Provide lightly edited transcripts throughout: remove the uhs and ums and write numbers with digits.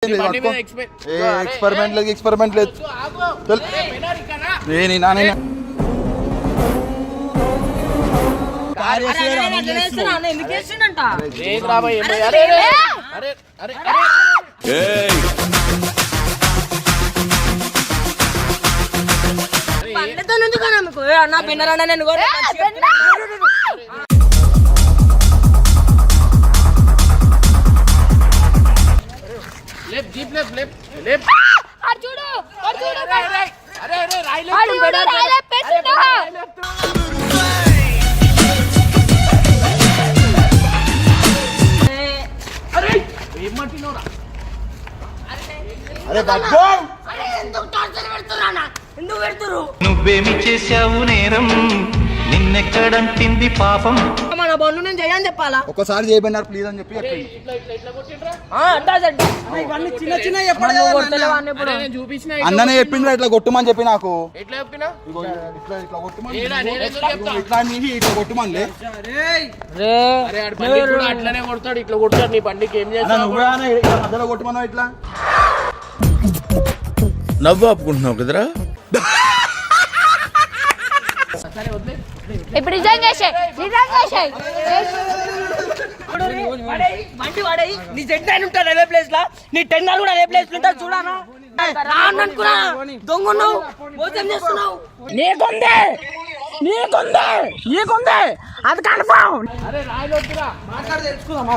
Experiment లేదు experiment లేదు jeep left left left Arjun Arjun अरे अरे अरे राइट लेफ्ट पेट अरे ఏమంటినోరా అరే బాబు అరే ఎందుకు టార్చర్ పెడుతురానా ఎందుకు పెడుతురు నువ్వేమి చేశావు నేరం నిన్నెక్కడంటింది పాపం మన బండ్లు నేను చేయని చెప్పాలా ఒక్కసారి చేయబన్నారు ప్లీజ్ అని చెప్పి ఇట్లా ఇట్లా ఇట్లా కొట్టిండ్రా అడ్డా చెడ్డ ఇవన్నీ చిన్న చిన్న అరే నేను చూపించిన అన్ననే చెప్పిండ్రా ఇట్లా కొట్టుమని చెప్పి నాకు ఎట్లా చెప్పినా ఇగో ఇట్లా ఇట్లా కొట్టుమని ఏడా నేను ఎందుకు చెప్తా ఇట్లా నీవి ఇట్లా కొట్టుమని అరే ఆడ బండి కూడా అట్లనే కొడతాడు ఇట్లా కొడతాడు నీ బండికి ఏం చేస్తావు నువ్వే మధ్యలో కొట్టుమన్నావు ఇట్లా నవ్వు ఆపుకుంటున్నావు కదరా. సరే వదిలే ఇప్పుడు రిజైన్ చేసేయ్ బండి వాడేయి నీ జెడ్ అయిన ఉంటాడు అదే ప్లేస్ లా నీ టెండర్ కూడా అదే ప్లేస్ ఉంటాడు చూడానా అనుకున్నా దొంగను మోసం చేస్తున్నావు నీకుందే అది కన్ఫర్మ్ అరే రాయలొద్దురా మాట్లాడి తెలుసుకుందామా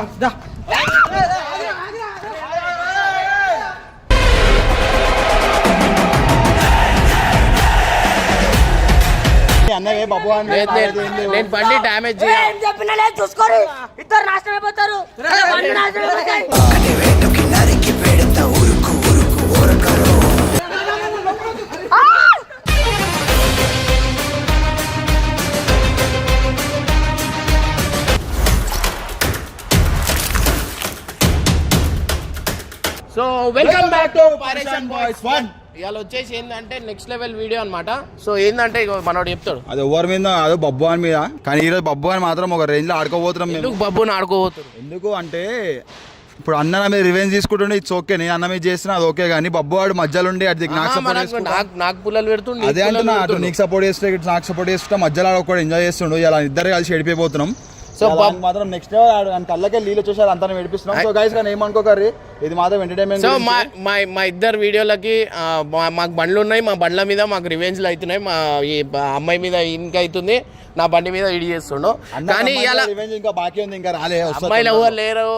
అన్నవే బాబు నేను బండి డ్యామేజ్ ఏం చెప్పినా లేదు చూసుకోరు ఇద్దరు నాశనం అయిపోతారు బండి నాశనం అయిపోతాయి so welcome back to piration boys 1 ఇవాళ వచ్చేసి ఏంటంటే నెక్స్ట్ లెవెల్ వీడియో అన్నమాట. సో ఏంటంటే ఇగో మనోడు చెప్తాడు అది ఎవరి మీద అదో బబ్బు అని మీద, కానీ ఈరోజు బబ్బు అని మాత్రం ఒక రేంజ్ లో ఆడుకోబోతున్నాం మేము. ఎందుకు బబ్బుని ఆడుకోబోతున్నారు? ఎందుకు అంటే ఇప్పుడు అన్న మీద రివెంజ్ తీసుకుంటుండే ఇట్స్ ఓకే, నేను అన్న మీద చేస్తున్నా అది ఓకే, కానీ బబ్బు వాడు మధ్యలో ఉండి అది నాకు పుల్లలు పెడుతుండే అదే అంటున్నా, అటు నీకు సపోర్ట్ చేస్తే ఇటు నాకు సపోర్ట్ చేస్తుంటా, మధ్యలో ఆడ ఎంజాయ్ చేస్తుండు. ఇలా ఇద్దరు కలిసి ఎడిపోతున్నాం. సో మాత్రం నెక్స్ట్ కళ్ళకే నీళ్ళు వచ్చేసారు అంతా నడిపిస్తున్నాం. సో గైస్ కానీ ఏమనుకోకర్రీ, ఇది మాత్రం ఎంటర్టైన్మెంట్. సో మా ఇద్దరు వీడియోలకి మాకు బండ్లు ఉన్నాయి, మా బండ్ల మీద మాకు రివెంజ్లు అవుతున్నాయి. మా ఈ అమ్మాయి మీద ఇంకా అవుతుంది, నా బండి మీద ఇడి చేస్తుండు. కానీ ఇలా ఇంకా బాకీ ఉంది, ఇంకా రాలే అమ్మాయిలు ఎవరు లేరు.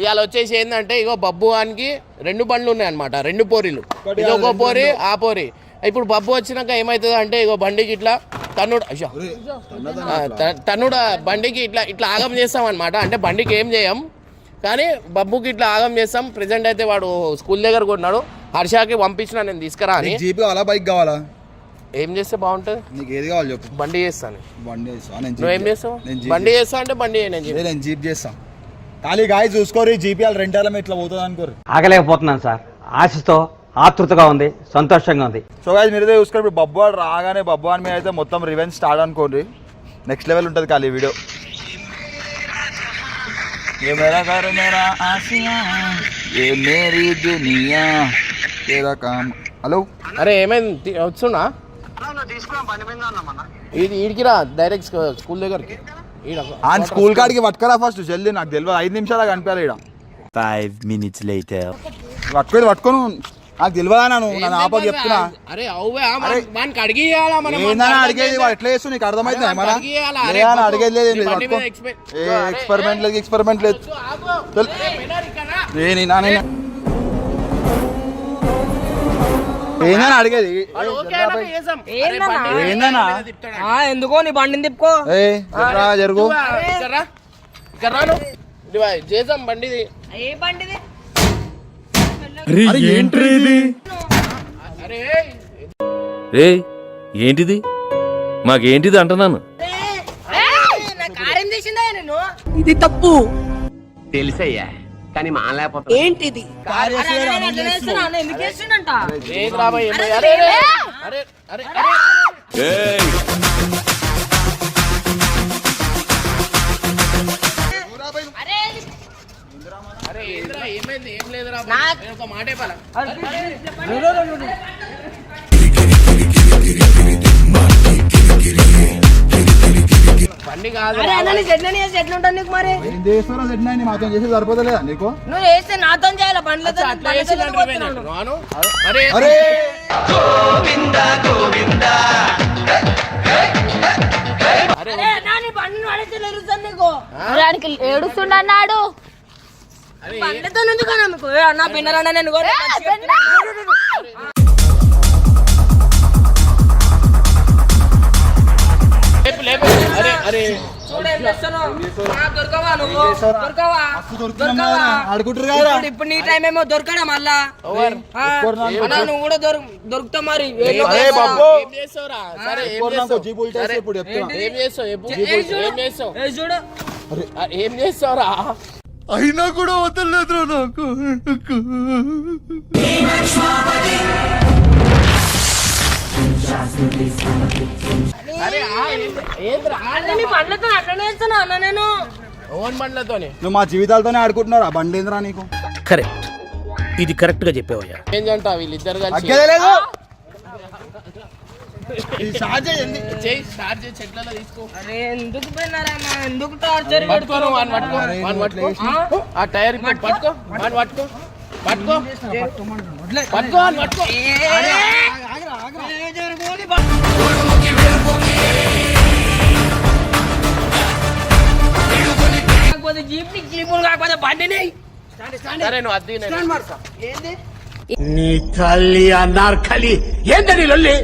ఇవాళ వచ్చేసి ఏంటంటే ఇగో బబ్బు వానికి 2 బండ్లు ఉన్నాయి అనమాట, 2 పోరీలు, ఇది ఒక పోరి ఆ పోరి. ఇప్పుడు బబ్బు వచ్చినాక ఏమవుతుంది అంటే ఇగో బండికి ఇట్లా తన్నుడు బండికి ఇట్లా ఇట్లా ఆగం చేస్తాం అనమాట. అంటే బండికి ఏం చేయం, కానీ బబ్బుకి ఇట్లా ఆగం చేస్తాం. ప్రెసెంట్ అయితే వాడు స్కూల్ దగ్గర కొన్నాడు, హర్షాకి పంపించిన నేను తీసుకురా అని. జీప్ కావాలా బైక్ కావాలా? ఏం చేస్తే బాగుంటుంది? నీకు ఏది కావాలి చెప్పు. బండి చేస్తాను. బండి చేస్తా. నువ్వేం చేస్తావు? బండి చేస్తా అంటే బండి నేను జీప్ చేస్తాను. ఖాళీ గాయ చూసుకోరు, జీపీఎల్ రెంటాల ఇట్లా పోతుంది అనుకోరు. ఆగలేకపోతున్నాను సార్, ఆశతో ఆతృతగా ఉంది, సంతోషంగా ఉంది. సో గాయస్ మీరు చూసుకోండి, ఇప్పుడు బబ్బు వాడు రాగానే బబ్బు వాడి మీద అయితే మొత్తం రివెంజ్ స్టార్ట్ అనుకోండి. నెక్స్ట్ లెవెల్ ఉంటుంది ఖాళీ వీడియో. హలో అరే ఏమైంది వచ్చున్నా ఇది ఈడికిరా డైరెక్ట్ స్కూల్ దగ్గరికి. ఆయన స్కూల్ కాడికి పట్టుకరా ఫస్ట్ జల్దీ, నాకు తెలియదు 5 నిమిషాలు కనిపించాలి ఇక్కడ. 5 minutes later. పట్టుకొని నాకు తెలియదా, నన్ను ఆపక చెప్తున్నా. అరే అడిగేది వాడు ఎట్లా చేస్తూ నీకు అర్థమైంది? అడిగేది లేదు, ఎక్స్పెరిమెంట్ లేదు ఏందని అడిగేది. ఏందన్నా ఎందుకో నీ బండిని తిప్పుకో జరుగు చేసాం బండిది. ఏ బండిది? ఏంటిది మాకేంటిది అంటున్నాను. ఇది తప్పు తెలుసయ్యా, కానీ మానలేకపోతే ఏంటిది? ఎందుకు చేస్తుండంట? ఏమైంది ఏం లేదురా నాకు- నేను ఒక మాట చెప్పాలా బండి కాదు అరే అన్న నీకు ఎట్లా చేసి ఎట్లా ఉంటుంది నీకు మరి ఏం చేస్తారో సెట్ అయింది మాతో చేసి సరిపోతలేదా నీకు నువ్వు చేస్తే నాతో చేయాలి బండ్లతో అట్లా చేసిందంటే అరే అరే అరే అరే నా నీ బండి పడితే తెలుస్తుంది నీకు దానికి ఏడుస్తుండన్నాడు. అరే బండ్లతో ఎందుకు అన్నా మీకు ఏ అన్న పిన్నరన్నా నేను కూడా లేపు లేపు అరే అరే చూడు ఏం చేస్తున్నావు? దొరకవా నువ్వు దొరకవా దొరుకుతున్నాం ఆడుకుంటారు కదా ఇప్పుడు నీ టైం ఏమో దొరకడా మళ్ళా ఓవర్ అన్నా నువ్వు కూడా దొరుకుతావు మరి అరే బాబు ఏం చేస్తావురా సరే ఏం నాకు చేస్తావు జీప్ ఉల్టా వేస్తే ఇప్పుడు చెప్తున్నా ఏం చేస్తావు చెప్పు ఏం చేస్తావు ఏ చూడు ఏం చేస్తావురా అయినా కూడా వదలలేదు నాకు అరే ఏంద్రా అన్న నీ బండ్లతో అట్లనే వేస్తున్నా అన్న నేను ఓన్ బండ్లతోని నువ్వు మా జీవితాలతోనే ఆడుకుంటున్నావు ఆ బండి ఏంద్రా నీకు కరెక్ట్, ఇది కరెక్ట్ గా చెప్పావయ్యా. ఏం అంటా వీళ్ళిద్దరు కలిసి అగ్గేలేదు ఈ స్టార్ట్ చేయండి చేయి స్టార్ట్ చేసి చెట్లలో తీసుకో అరే ఎందుకు పోయినారా అన్న ఎందుకు టార్చర్ పట్టుకో నువ్వు వాడిని పట్టుకో వాడిని పట్టుకో ఆ టైర్ పట్టుకో వాడిని పట్టుకో పట్టుకో పట్టుకో వాడిని పట్టుకో కాకపోతే జీప్ ని జీపులు కాకపోతే బండిని సరే నువ్వు అద్దీ ఏంది నీ తల్లి అన్నారు ఖలి ఏందని లొల్లి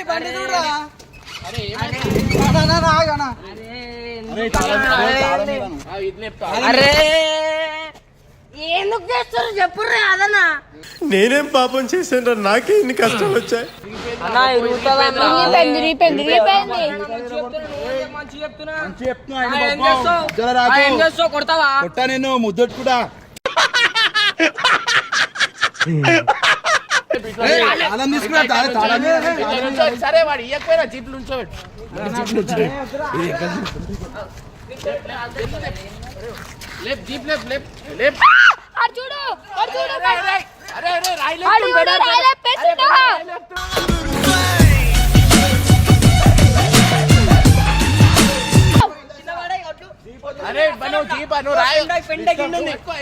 బండి చూడరా అరే ఎందుకు చేస్తారు చెప్పుర్రే అదన్నా నేనేం పాపం చేశాను నాకే ఇన్ని కష్టాలు వచ్చాయి అన్నా ఇరుగుతుందా అన్నా? రిగిపోయింది. మంచిగా చెప్తున్నా మంచి చెప్తున్నా ఆ, ఆయన ఏం బాబు. చేస్తావు? జర ఆ, రాకు. ఏం చేస్తావు కొడతావా కొట్టా నేను ముద్దొట్టుకుంటా తాళం తీసుకురా తాళం సరే వాడు ఇయ్యకపోయినా జీప్లు ఉంచోబెట్టు లేప్ జీప్ లేప్ లేప్ లేప్ అటు చూడు, అటు చూడు. అరే అరే రాయి అటు చూడు, రాయిలో పెట్టినా. అరే నువ్వు జీప్ నువ్వు రాయి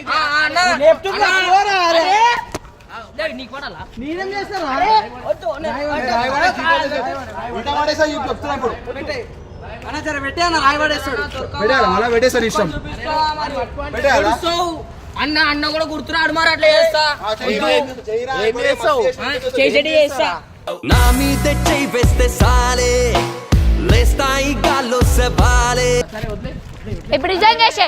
ఆ, అన్నా. అన్నా. అరే. లేదు, నీకు పడాలా? అరే, వద్దు, ఉల్టా పడేసా ఈ చెప్తున్నా ఇప్పుడు దొరకవా? పెట్టారా మళ్ళా పెట్టేసారు ఇష్టం దొరకవా మరి? పెట్టారా ఏడుస్తావు. అన్న అన్న కూడా గుర్తురాడు మరి అట్లా చేస్తా ఏం చేస్తావు చేసేటి చేస్తా నా మీద చెయ్యి వేస్తే సాలే లేస్తాయి గాల్లో సెబాలే. ఇప్పుడు నిజం చేసే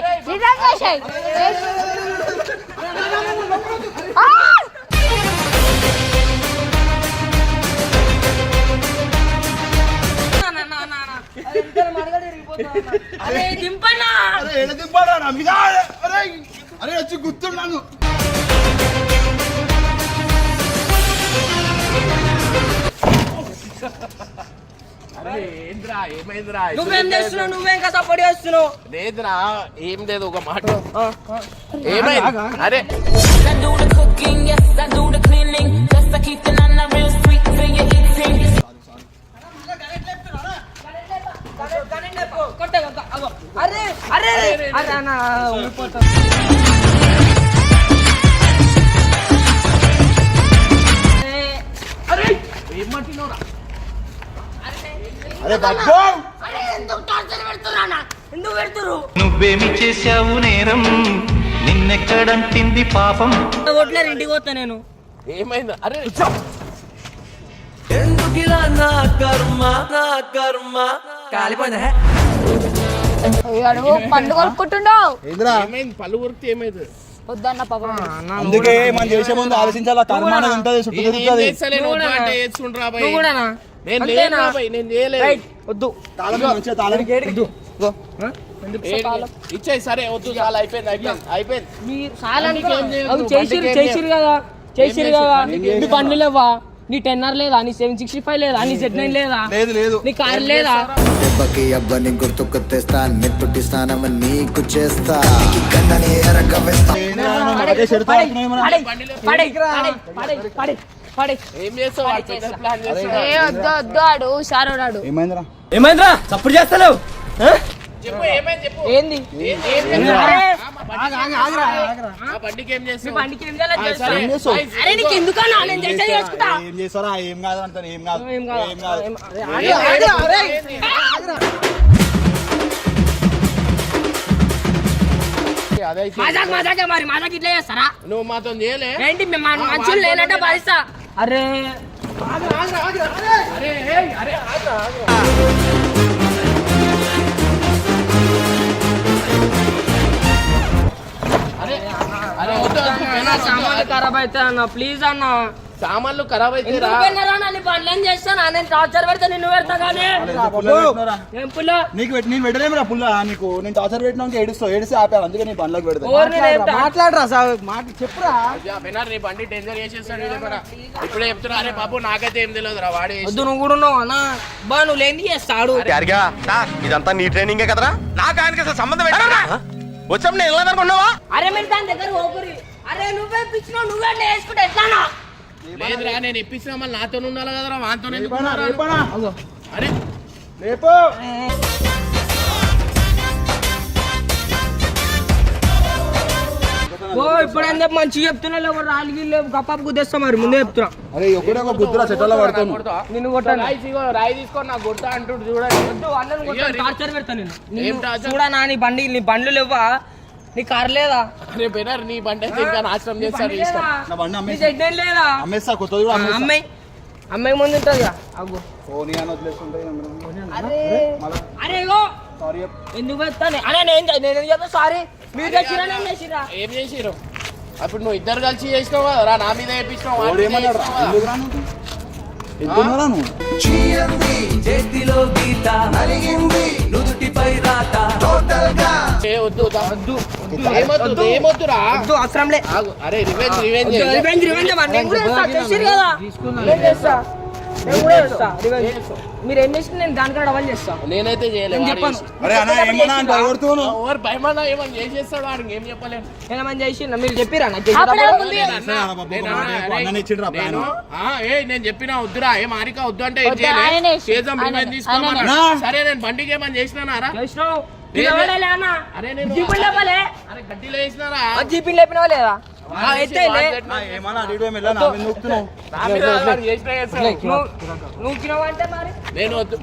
అరే దింపన్నా అరే ఎడ దింపాడా నా మీద అరే అరే వచ్చి గుర్తున్నాను ఏంద్రా ఏమైందిరా నువ్వేం చేస్తున్నావు నువ్వేం కదా సపోర్ట్ చేస్తున్నావు లేదురా ఏం లేదు ఒక మాట ఏమైంది అరే అరే అరే అరే అన్న ఊడిపోతా అరే ఏమంటున్నావురా అరే బాబు అరే ఎందుకు టార్చర్ పెడుతున్నా ఎందుకు పెడుతురు నువ్వేమి చేశావు నేరం నిన్నెక్కడంటింది పాపం కొట్లేరు ఇంటికి పోతా నేను ఏమైంది అరే ఎందుకిలా నా కర్మ కాలిపోయిందా పండు కొనుక్కుంటున్నావు. ఏంద్రా ఏమైంది పళ్ళు కొరికితే ఏమైంది వద్దన్న పాపం. అందుకే మనం చేసే ముందు ఆలోచించాలా కర్మ అనేది ఉంటది చుట్టూ ఏం తిరుగుతుంది చేస్తలేను వద్దు అంటే చేస్తుండ్రా బాయ్ నువ్వు కూడానా నేను లేను రా బాయ్ నేను చేయలేదు వద్దు తాళం మంచిగా తాళం ఇచ్చేయి సరే వద్దు చాలా అయిపోయింది అయిపోయింది మీరు చాలా బండికి ఏం చేయొద్దు, అవి చేసిరు బండికి ఏం చేసిరు కదా చేసిరు కదా నీ బండ్లు లేవా నీ 10R లేదా, నీ 765 లేదా, నీ Z9 లేదా, లేదు నీ కార్ లేదా? దెబ్బకి అబ్బని గుర్తుకు తెస్తా, నెత్తుటి స్నానం నీకు చేస్తా. ఏం చేస్తావు ప్లాన్ చేస్తావు? ఏ వద్దు వద్దు ఆడు హుషారోడాడు. ఏమైందిరా? ఏమైందిరా సప్పుడు చేస్తలేవు? చెప్పు ఏమైంది చెప్పు. ఏంది? ఆ బండికి ఏం చేస్తావు? బండికి ఏం చేయాలో తెలుసా? ఏం చేస్తావు? అరే నీకు ఎందుకన్నా, నేను చేసేది చేసుకుంటా. ఏం చేస్తారా? ఏం కాదు అంటారు. ఏం కాదు. ఏం కాదు. ఏం కాదు. అదే మజాకే మరి మజాకి ఇట్లా చేస్తారా? నువ్వు మాతో చేయలే. ఏంటి మేము మంచులు లేనట్టే భరిస్తా. అరే అరే వద్దు సామాన్లు ఖరాబ్ అయితే అన్న, ప్లీజ్ అన్న. సామాన్లు ఖరాబ్ అయితే రా. పనులు చేస్తాను, నేను టార్చర్ పెడతా, నిన్ను పెడతా. కానీ ఏం పుల్ల నేను పెట్టలేము రా పుల్ల. నీకు నేను టార్చర్ పెట్టినాక ఏడిస్తే ఆపాను. అందుకే నీ బండ్లకు పెడతా. మాట్లాడరా చెప్పురా. వినర్ నీ బండి డేంజర్ చేసేస్తాడు వీడు కూడా. ఇప్పుడే చెప్తున్నా. అరే బాబు నాకైతే ఏం తెలియదు రా, వాడే వద్దు నువ్వు కూడా ఉన్నావు అన్న. బా నువ్వు లేని చేస్తాడు. ఇదంతా నీ ట్రైనింగ్ కదరా, నాకు ఆయనకి అసలు సంబంధం వచ్చాం. నేను వెళ్ళదనుకున్నావా? అరే మీరు దాని దగ్గర పోకురి. అరే నువ్వే పిచ్చినావు, నువ్వే వేసుకుంటే ఎట్లానా? లేదురా, నేను ఇప్పించిన మళ్ళీ నాతో ఉండాలి కదరా, వాంతో రేపనా? అరే రేపు ఓ ఇప్పుడు అని చెప్పి మంచిగా చెప్తున్నా, లేవు రాలిగి లేవు గప్ప గుద్దేస్తా. మరి ముందే చెప్తున్నా. అరే ఒకటే ఒక గుద్దురా చెట్లలో పడతాను. నిన్ను కొట్టాను. రాయి తీసుకొని నాకు కొడతా అంటుడు చూడండి. టార్చర్ పెడతా నేను. ఏం టార్చర్? చూడనా నీ బండ్లు లేవా, నీ కార్ లేదా? అరే బెనర్ నీ బండి అయితే ఇంకా నాశనం చేస్తాడు. నా బండి నీ అమ్మేస్తా. Z9 లేదా? అమ్మేస్తా. కొత్తది కూడా అమ్మేస్తా. అమ్మాయి ముందు ఉంటది అగ్గు. ఓ నీ అని వదిలేస్తుంటాయి. అరే ఇగో సారీ. ఎందుకు పెడతాను? అరే నేను చెప్తా సారీ. మీరు తెచ్చిరా నేను చేసిరా? ఏం చేసిరు? అప్పుడు నువ్వు ఇద్దరు కలిసి చేసినావు కదరా, నా మీద వేయించినావు. ఏమన్నాడు? ఎందుకు రా నువ్వు? ఎందుకున్నారా నువ్వు? చేతిలో గీత నలిగింది, నుదుటిపై రాత. వద్దు వద్దు ఏమొద్దు ఏమొద్దురా. వద్దు అవసరంలే. అరే రివెంజ్ రివెంజ్ రివెంజ్ నేను కూడా చేస్తా. చేసిరు కదా, నేను చేస్తా. నేను కూడా చేస్తా రివెంజ్. మీరు ఏం చేసిన నేను దానికన్నా డబల్ చేస్తా. నేనైతే చేయలేదు. చెప్పాను. అరే అన్న ఏమన్నా అంటే కొడుతున్నావు. ఓవర్ భయమన్నా ఏమని చేసేస్తాడు వాడికి ఏం చెప్పలేను. ఏమని చేసి మీరు చెప్పిరా నాకు నేను చెప్పినా వద్దురా ఏం ఆరిక వద్దు అంటే చేద్దాం రివెంజ్ తీసుకోమన్నా. సరే నేను బండికి ఏమని చేసినారా? అరే నేను గడ్డిలో వేసినారా? జీపీ లేపినావా లేదా? ఏమన్నా అటు ఇటు వెళ్ళా నా మీద నొక్కుతున్నావు. నువ్వు అంటే మరి నేను వద్దు.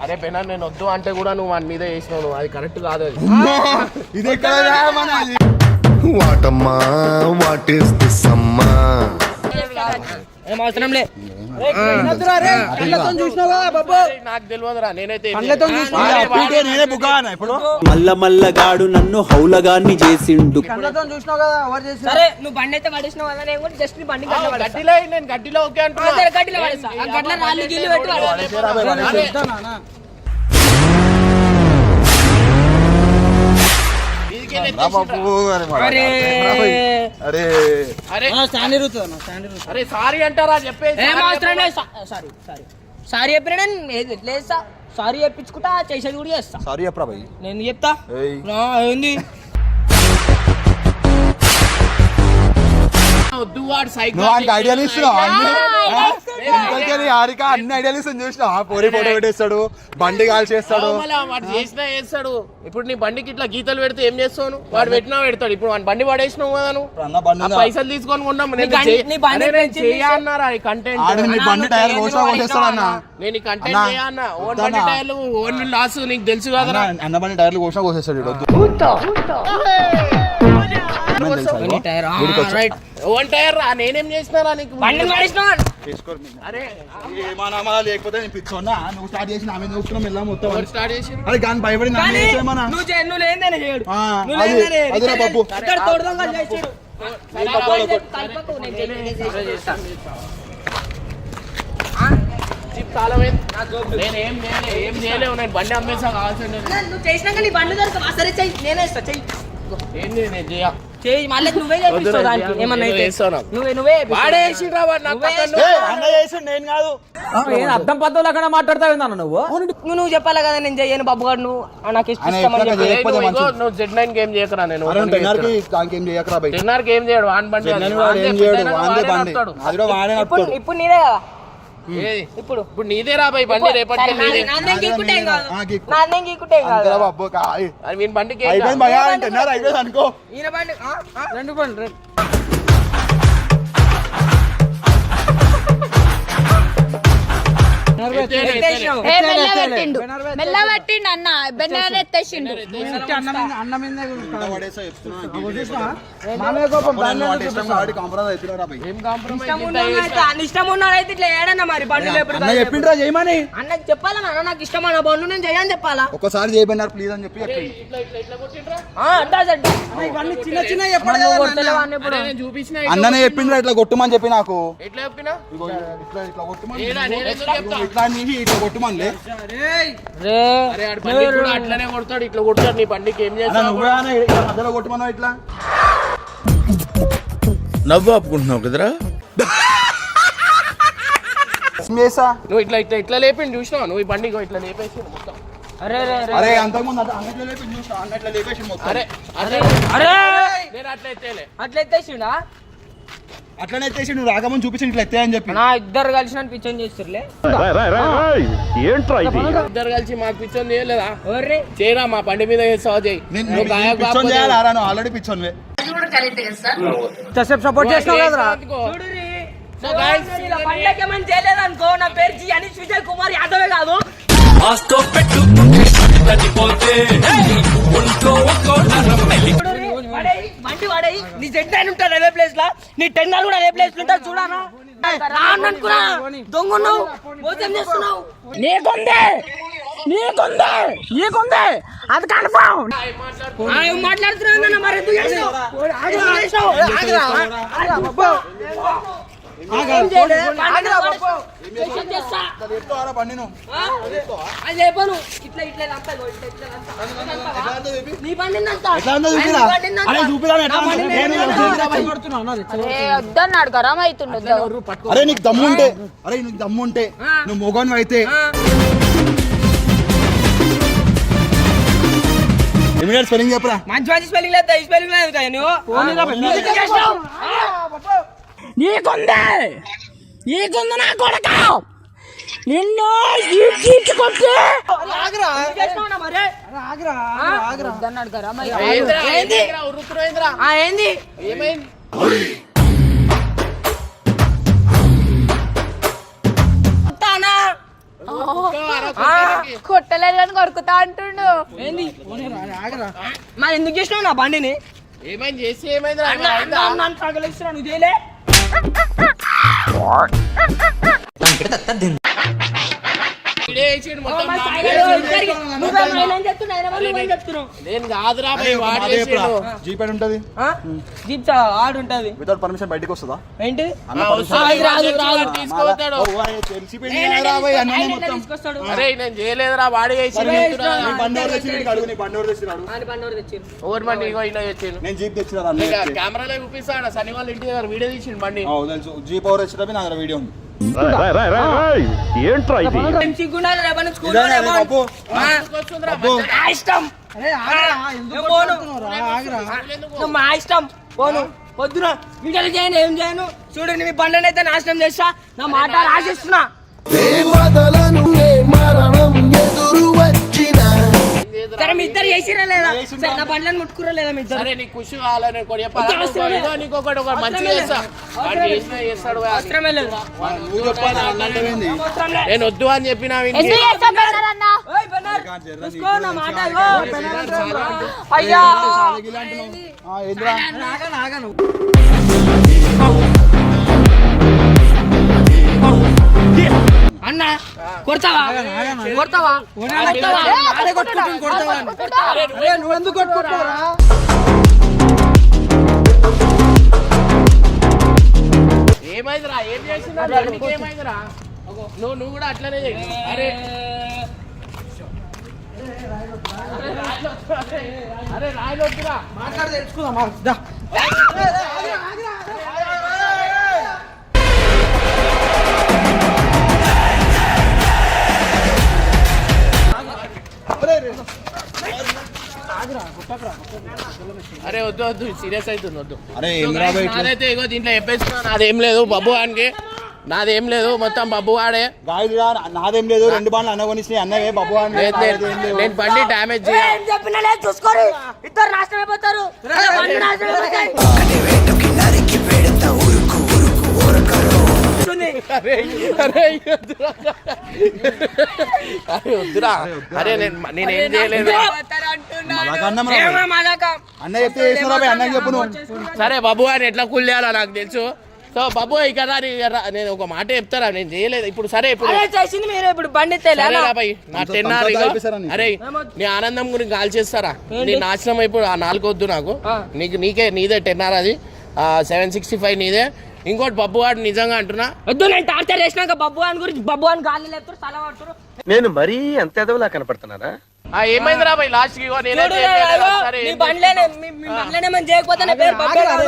అరే పెనా నేను వద్దు అంటే కూడా నువ్వు వాడి మీద వేసినావు. నువ్వు అది కరెక్ట్ కాదు. అది ఇది ఎక్కడ వాటమ్మా వాట్ ఈస్ దిస్ అమ్మా? ఏం అవసరం లే. నాకు తెలియదురా. నేనైతే నేనే బుక్కా ఇప్పుడు. మల్లగాడు నన్ను హౌలగాన్ని చేసిండు. సరే నువ్వు బండి అయితే పడేసినావు కదా, నేను కూడా జస్ట్ బండి గడ్డిలో నేను గడ్డిలో ఓకే అంటున్నా. గడ్డిలో పడేస్తా. ఆ గడ్డలో రాళ్ళు గిల్లు పెట్టి అరే సారీ అంటారా చెప్పేసి. సారీ చెప్పినా లేదు సారీ చెప్పించుకుంటా, చేసేది కూడా చేస్తా. సారీ చెప్పరా భయ్. నేను చెప్తా. ఏంది వద్దు వాడు సైకిల్ ఐడియాలు ఇస్తున్నావు. హారిక అన్ని ఐడియాలు ఇస్తాను చూసినావు. పోరీ ఫోటో పెట్టేస్తాడు, బండి కాల్ చేస్తాడు. వాడు చేసినా చేస్తాడు. ఇప్పుడు నీ బండికి ఇట్లా గీతలు పెడితే ఏం చేస్తావు? వాడు పెట్టినా పెడతాడు. ఇప్పుడు వాడి బండి పడేసినావు కదా నువ్వు. పైసలు తీసుకొని కొన్నాం. చేయన్నారా ఈ కంటెంట్? బండి టైర్ కొట్టేస్తాడు అన్న. నేను ఈ కంటెంట్ చేయన్నా. ఓన్ బండి టైర్లు ఓన్ లాస్ నీకు తెలుసు కదా. అన్న బండి టైర్లు కోసేస్తాడు. ఓన్ టైర్ రా. నేనేం చేసినారా నీకు? అరే ఏమన్నా లేకపోతే నేను పిచ్చోన్నా. నువ్వు స్టార్ట్ చేసి నా మీద నొక్కుతున్నాం వెళ్ళాం మొత్తం. స్టార్ట్ చేసి అరే గాని భయపడి నా మీద ఏమన్నా నువ్వు లేని చేయడు. అదిరా బాబు. నేనేం చేయలేవు. నేను బండి అమ్మేసా కావాల్సింది. నువ్వు చేసినాక నీ బండి దొరకవా? సరే చెయ్యి, నేనే ఇస్తా. చెయ్యి ఏంది నేను చేయ చేయి మళ్ళీ నువ్వే చేపిస్తావు దానికి ఏమన్నా అయితే. చేస్తాను నువ్వే వాడే వేసిండ్రా వాడు నాకు పక్కన అన్న చేసి నేను కాదు అర్థం పద్ధతులు అక్కడ మాట్లాడతావు నువ్వు నువ్వు చెప్పాలి కదా నేను చెయ్యను బాబు గారు నువ్వు నాకు ఆయన ఇష్టం అని ఎట్లా చెప్పి. చేయకపోతే మంచిది. నువ్వు Z9 గేమ్ చేయకరా నేను టెన్నర్కి దానికి ఏం చేయకరా బయట డిన్నర్ గేమ్ చేయడు వాన్ బండి అది. వాడు ఏం చేయడు వాడే వాందే బండి నడుపుతాడు. అది కూడా వాడే ఇప్పుడు నడుపుతాడు ఇప్పుడు నీదే కదా ఏయ్, ఇప్పుడు ఇప్పుడు నీదే రా బై బండి రేపటికి నీదే నాదేం గీక్కుంటే ఏం కాదు. ఆ, గీక్కు. నాదేం గీక్కుంటే ఏం కాదు. అంతేరా బాబు అది వీని బండికి ఏం అయిపోయింది కాదు. భయ అంటున్నారు అయిపోయింది అనుకో ఈయన బండి రెండు బండి ఎత్తేలే, ఎత్తేలే. ఏ మెల్ల పెట్టిండు మెల్ల పెట్టిండు అన్న బెన్నర్ ఎత్తేసిండు పడేసా చెప్తున్నా వాటి ఇష్టం కాబట్టి కాంప్రమైజ్ అవుతున్నారా భయ్ ఏం కాంప్రమైజ్ ఇష్టం ఇంత ఉన్నోడు అయితే అన్న ఇష్టం ఉన్నాడైతే ఇట్లా ఏడన్నా మరి బండ్లు ఎప్పుడు అన్న చెప్పిండ్రా చేయమని అన్నకి చెప్పాలా నాన్న నాకు ఇష్టం అన్న బండ్లు నేను చేయని చెప్పాలా ఒక్కసారి చేయబడినారు ప్లీజ్ అని చెప్పి చెప్పిండు. ఇట్లా కొట్టిండ్రా ఇవన్నీ చిన్న చిన్న ఇప్పుడు అరే నేను చూపించిన అన్ననే చెప్పిండ్రా ఇట్లా కొట్టుమని చెప్పి నాకు ఎట్లా చెప్పినా ఇగో ఇట్లా ఇట్లా కొట్టుమని ఏడా, నేను ఎందుకు చెప్తా? ఇట్లా నీవి ఇట్లా కొట్టుమనిలే అరే ఆడి బండికి కూడా అట్లనే కొడతాడు ఇట్లా కొడతాడు నీ బండికి ఏం అన్న చేస్తావు నువ్వే అన్న ఇట్లా మధ్యలో కొట్టుమన్నావు ఇట్లా నవ్వు ఆపుకుంటున్నావు కదరా చేసా నువ్వు ఇట్లా ఇట్లా ఇట్లా లేపిండి చూసినావా నువ్వు ఈ బండికి ఇట్లా లేపేసి మొత్తం అరే అరే అంతకుముందు అంగట్లో లేపి చూస్తా అంగట్లో లేపేసి మొత్తం అరే అరే అరే నేను అట్లా ఎత్తేలే అట్లా ఎత్తేసిండా అట్లనే ఎత్తేసి నువ్వు రాకముందు చూపించి ఇట్లా ఎత్తే అని చెప్పి నా ఇద్దరు కలిసి నన్ను పిచ్చని చేస్తుర్లే ఇద్దరు కలిసి మాకు పిచ్చోని చేయలేదా ఒర్రే చేయరా మా బండి మీద చేస్తావా చేయి నువ్వు గాయకు పిచ్చోన్ కాకపోతే- చేయాలి నువ్వు ఆల్రెడీ పిచ్చోన్వే సపోర్ట్ చేసినావు కదరా చూడురి. So guys, ఇలా బండ్లకి ఏమని చేయలేదు అనుకో నా పేరు జి అనీష్ విజయ్ కుమార్ యాదవే కాదు చూడురి, వాడేయ్, బండి వాడేయ్ నీ Z9 ఉంటాడు అదే ప్లేస్ లా నీ టెన్నర్ కూడా అదే ప్లేస్ లో ఉంటాడు చూడానా అనుకున్నా దొంగ నువ్వు మోసం చేస్తున్నావు నీకుందే అది కన్ఫర్మ్ మాట్లాడుతున్నా మరి ఎందుకు చేసినావు? ఎందుకు చేసినావు? ఏం చేయలే, పండుగ స్పెషల్ చేస్తా. బండి నువ్వు ఆ? అది లేపను. ఇట్లా ఇట్లా లంతా, ఇట్లా ఇట్లా లంతా. నీ బండిని అంతా. ఎట్లా ఉందో చూపిరా? నీ బండిని అంతా. అరే చూపిరా ఎట్లా నా బండిని ఉందో? నేను నేను చూపిరా. అరే వద్దన్నాడు గరం అవుతుండదు అరే నీకు దమ్ము ఉంటే అరే నీకు దమ్ము ఉంటే నువ్వు మొగను అయితే ఇమీడియట్ స్పెల్లింగ్ చెప్పరా మంచి మంచి స్పెల్లింగ్ లేదు ఈ స్పెల్లింగ్ లేదు కదా నువ్వు ఎందుకు చేసినావు? నీకుంది నా కొడక నిన్ను వద్దన్నాడు గరం ఏందిరా, ఏంది? ఏందిరా, ఉరుకురు ఏందిరా? ఏంది ఏమైంది ఉంటానా? కొట్టలేదు కానీ కొరుకుతా అంటుండు ఏంది మరి ఎందుకు చేసినావు నా బండిని ఏమైంది చేసి ఏమైందిరా నన్ను తగలేస్తున్నా నువ్వు చేయలే ఇడే వేసిండు మొత్తం నా మీద చెప్తున్నావు నేను కాదురా భయ్, వాడు చేసిండు. జీపేడ్ ఉంటది జీప్ ఆడు ఉంటది వితౌట్ పర్మిషన్ బయటకు వస్తుందా ఏంటి వస్తుంది, వాడు తీసుకుపోతాడు. తెలిసిపోయింది మొత్తం తీసుకొస్తాడు అరే నేను చేయలేదురా వాడు చేసిండు చెప్తున్నా. నీ బండి ఎవరు తెచ్చినాడు? అడుగు, నీ బండి ఎవరు తెచ్చినాడు? ఆయన బండి తెచ్చి ఓవర్ బండి ఇగో ఇలా చేసిండు నేను జీప్ తెచ్చినాను అన్న చెప్తే. కెమెరాలో చూపిస్తాడు సని వాళ్ళ ఇంటి దగ్గర వీడియో తీసిండు బండి తెలుసు జీప్ ఎవరు తెచ్చినవి నా దగ్గర వీడియో ఉంది సిగ్గుండాలి రేపటి స్కూల్ ఇదేనా రే బాబు? వస్తుందిరా, అబ్బో. మా ఇష్టం నేను పోను. నువ్వు మా ఇష్టం పోను పొద్దున వీడియోలు చేయను ఏం చేయను చూడండి మీ బండ్లని అయితే నాశనం చేస్తా నా మాట రాసిస్తున్నా సరే మీ ఇద్దరు చేసిరా లేదా సరే నా బండ్లను ముట్టుకురా లేదా మీ ఇద్దరు సరే నీకు ఖుషి కావాలని ఒకటి చెప్పాలా? ఇదిగో నీకు ఒకటి మంచిగా చేస్తా వాడు చేసినా చేస్తాడు వాడు. అవసరమే లేదు నువ్వు చెప్పాలి అన్నట్టు ఏంది? అవసరం లేదు నేను వద్దు అని చెప్పినా విని ఎందుకు చేస్తావు బెన్నర్ అన్న ఓయ్ బెన్నర్ చూసుకో నా మాట ఇగో అయ్యా ఏంద్రా అన్న కొడతావా కొడతావా నువ్వెందుకు కొట్టుకుంటావురా? ఏమైందిరా ఏం చేసిందా నీకు ఏమైందిరా నువ్వు కూడా అట్లనే చెయ్యి. అరే అరే రాయలు వద్దురా. మాట్లాడి తెలుసుకుందాం దా. అరే వద్దు వద్దు సీరియస్ అవుతుంది వద్దు. అరే ఏం రా బయట నాదైతే ఇగో దీంట్లో చెప్పేస్తున్నా నాదేం లేదు బబ్బు వానికి, నాదేం లేదు మొత్తం బబ్బు వాడే. గాయదురా నాదేం లేదు, 2 బాండ్లు అన్న కొనిస్తే అన్నవే బాబు అని నేను బండి డ్యామేజ్ ఏం చెప్పినా లేదు చూసుకోరు, ఇద్దరు నాశనం అయిపోతారు. బండి నాశనం అయిపోతాయి. వద్దురా. అరే నేనేం చేయలేదు. ఏమో మజాకా. అన్న చెప్తే చేసిన రా అన్నకి చెప్పు నువ్వు. సరే బాబు అని ఎట్లా కూల్చేయాలో నాకు తెలుసు. సో బాబు ఇక్కడ నేను ఒక మాట చెప్తారా, నేను చేయలేదు ఇప్పుడు. సరే ఇప్పుడు అరే చేసింది మీరు, ఇప్పుడు బండి తేలేనా? నా 10 hours అరే నీ ఆనందం గురించి కాల్ చేస్తారా? నీ నాశనం అయిపోయి ఆ 4 వద్దు నాకు. నీదే 10 hours అది 765 నీదే. ఇంకోటి బబ్బు వాడు నిజంగా అంటున్నా వద్దు, నేను టార్చర్ చేసినాక బబ్బు అని గురించి బబ్బు అని గాలి లేపుతారు, సల పడుతారు. నేను మరీ అంత ఎదవలా కనపడుతున్నారా? ఏమైందిరా భయ్ లాస్ట్ కి మీ బండ్లేనే మీ బండ్లేనే మనం చేయకపోతే నా పేరు బబ్బే కాదు.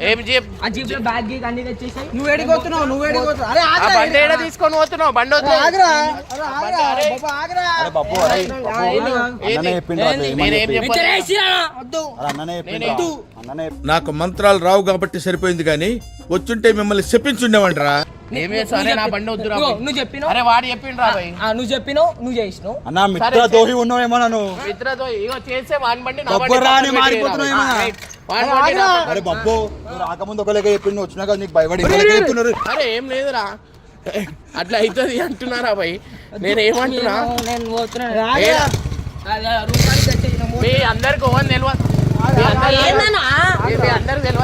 ఏం జీప్ ఆ జీప్ లో బ్యాగ్ గీక్ అన్ని తెచ్చేసాయి. నువ్వు ఎడిపోతున్నావు, నువ్వు ఎడిపోతున్నావు. అరే ఆ బండి ఏడ తీసుకొని పోతున్నావు? బండి వద్దు. ఆగరా, అరే ఆగరా, బాబా ఆగరా. అరే బాబు అరే అన్ననే చెప్పిండు రా, నేనేం చెప్పాను? ఇచ్చిరానా? వద్దు. అరే అన్ననే చెప్పిండు అన్ననే. నాకు మంత్రాలు రావు కాబట్టి సరిపోయింది, కానీ వచ్చుంటే మిమ్మల్ని చెప్పించుండేవంటరా. ఏం చేస్తావు? నా బండి వద్దురా. నువ్వు చెప్పినావు. అరే వాడు చెప్పిండు రా భయ్. నువ్వు చెప్పినావు, నువ్వు చేసినావు. అన్న మిత్ర దోహి ఉన్నావేమో నన్ను మిత్రతో ఇగో చేస్తే వాడి బండి నా బొబ్బ బండి రాని పక్కన మారిపోతున్నావు పెట్టిరా. ఏమన్నా? రైట్. వాడి బండి నా పక్కన. అరే బబ్బు నువ్వు రాకముందు ఒక లెక్క చెప్పిండు, వచ్చినాక నీకు భయపడి ఇంకో లెక్క చెప్తున్నారు. అరే ఏం లేదురా, అట్లా అవుతుంది అంటున్నారా భయ్. నేనేమంటున్నా నేను పోతున్నాను. మీ అందరికి ఓన్ తెలియదు. ఏందన్నా? మీ అందరికి తెలియదు.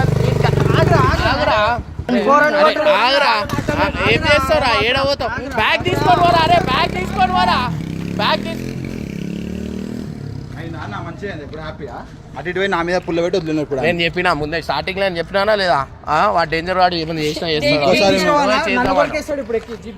ఆగురా. ఆగురా. ఏం చేస్తావురా? ఏడ పోతావు? బ్యాగ్ తీసుకొని పోరా. అరే బ్యాగ్ తీసుకొని పోరా. బ్యాగ్ తీసు నాన్న మంచిగా ఇప్పుడు హ్యాపీయా? అటు ఇటు పోయి నా మీద పుల్ల పెట్టి వదిలినారు ఇప్పుడు. నేను చెప్పినా ముందే స్టార్టింగ్ లో చెప్పినానా లేదా? వాడు డేంజర్ వాడు ఏమైనా చేసినా ఇంకోసారి నన్ను కొరికేస్తాడు ఇప్పుడు ఎక్కి జీప్.